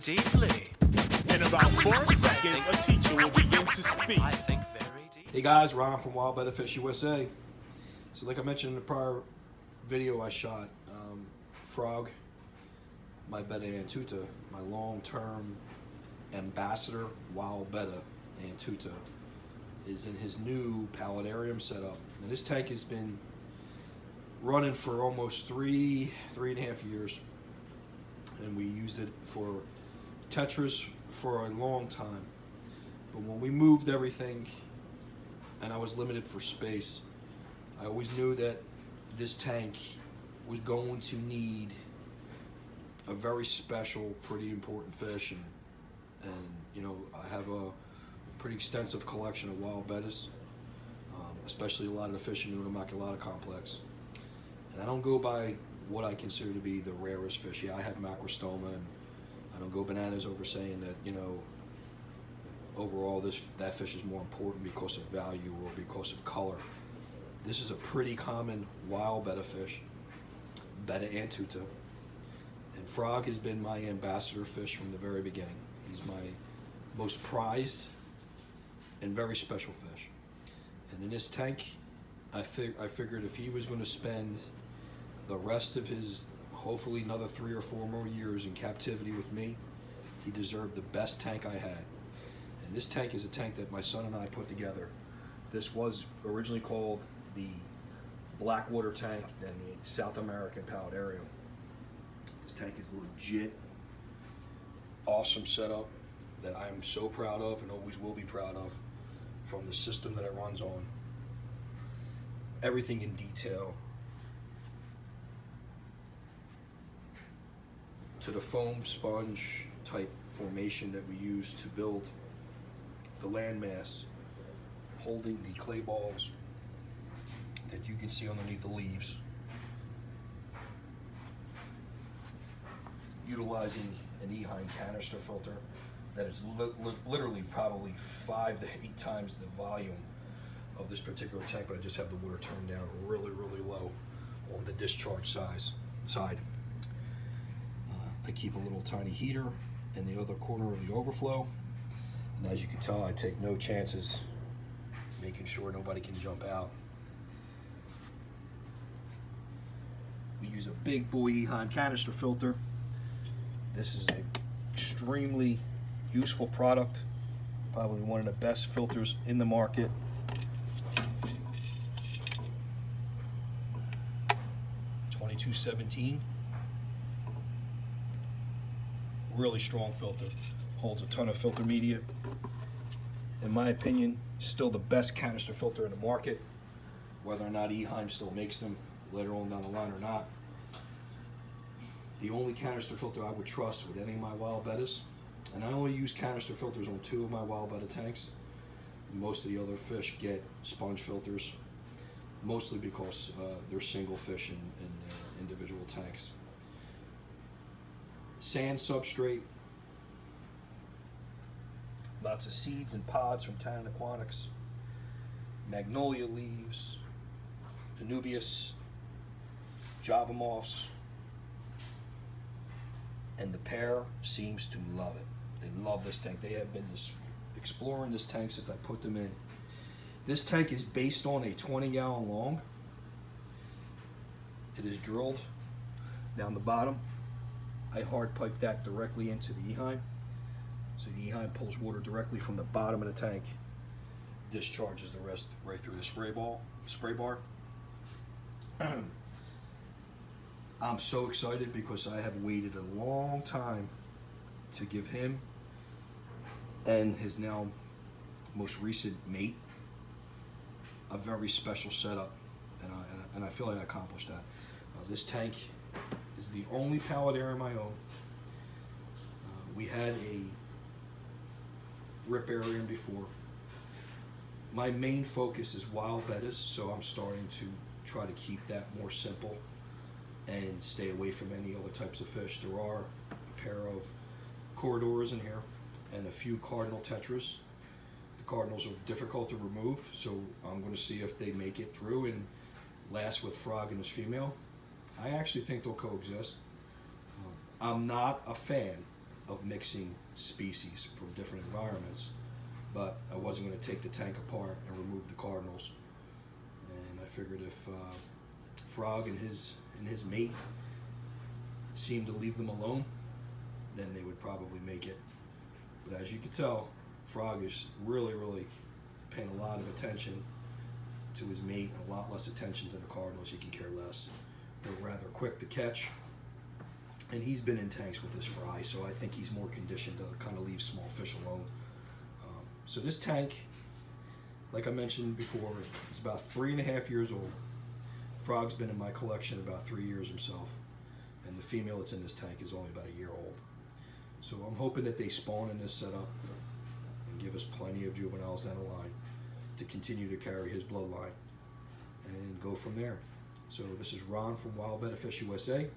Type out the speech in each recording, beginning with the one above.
deeply. In about 4 seconds, a teacher will begin to speak. I think very deeply. Hey guys, Ron from Wild Betta Fish USA. So like I mentioned in the prior video I shot, Frog, my betta antuta, my long-term ambassador wild betta antuta, is in his new Paludarium setup. And this tank has been running for almost three and a half years. And we used it for tetras for a long time. But when we moved everything and I was limited for space, I always knew that this tank was going to need a very special, pretty important fish, and you know, I have a pretty extensive collection of wild bettas, especially a lot of the fish in the Immaculata complex. And I don't go by what I consider to be the rarest fish. Yeah, I have macrostoma, and I don't go bananas over saying that, you know, overall that fish is more important because of value or because of color. This is a pretty common wild betta fish, betta antuta, and Frog has been my ambassador fish from the very beginning. He's my most prized and very special fish. And in this tank, I figured if he was going to spend the rest of his, hopefully another 3 or 4 more years in captivity with me, he deserved the best tank I had. And this tank is a tank that my son and I put together. This was originally called the Blackwater tank, then the South American Paludarium. This tank is legit awesome setup that I'm so proud of and always will be proud of, from the system that it runs on. Everything in detail, to the foam sponge type formation that we use to build the landmass holding the clay balls that you can see underneath the leaves, utilizing an Eheim canister filter that is literally probably 5 to 8 times the volume of this particular tank, but I just have the water turned down really low on the discharge side. I keep a little tiny heater in the other corner of the overflow, and as you can tell, I take no chances making sure nobody can jump out. We use a big boy Eheim canister filter. This is an extremely useful product, probably one of the best filters in the market. $22.17. Really strong filter, holds a ton of filter media. In my opinion, still the best canister filter in the market, whether or not Eheim still makes them later on down the line or not. The only canister filter I would trust with any of my wild bettas, and I only use canister filters on 2 of my wild betta tanks. Most of the other fish get sponge filters, mostly because they're single fish in individual tanks. Sand substrate, lots of seeds and pods from Tannin Aquatics, magnolia leaves, Anubias, Java moss, and the pair seems to love it. They love this tank. They have been exploring this tank since I put them in. This tank is based on a 20-gallon long. It is drilled down the bottom. I hard pipe that directly into the Eheim. So the Eheim pulls water directly from the bottom of the tank, discharges the rest right through the spray bar. I'm so excited because I have waited a long time to give him and his now most recent mate a very special setup, and I feel like I accomplished that. This tank is the only Paludarium I own. We had a riparium before. My main focus is wild bettas, so I'm starting to try to keep that more simple and stay away from any other types of fish. There are a pair of corridors in here and a few cardinal tetras. The cardinals are difficult to remove, so I'm going to see if they make it through and last with Frog and his female. I actually think they'll coexist. I'm not a fan of mixing species from different environments, but I wasn't going to take the tank apart and remove the cardinals. And I figured if Frog and his mate seemed to leave them alone, then they would probably make it. But as you can tell, Frog is really paying a lot of attention to his mate and a lot less attention to the cardinals. He can care less. They're rather quick to catch, and he's been in tanks with his fry, so I think he's more conditioned to kind of leave small fish alone. So this tank, like I mentioned before, is about 3.5 years old. Frog's been in my collection about 3 years himself, and the female that's in this tank is only about 1 year old. So I'm hoping that they spawn in this setup and give us plenty of juveniles down the line to continue to carry his bloodline and go from there. So this is Ron from Wild Betta Fish USA.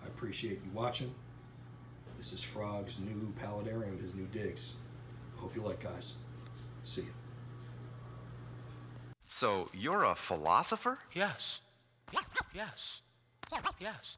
I appreciate you watching. This is Frog's new Paludarium, his new digs. I hope you like, guys. See you. So you're a philosopher? Yes. Yes. Yes. Yes.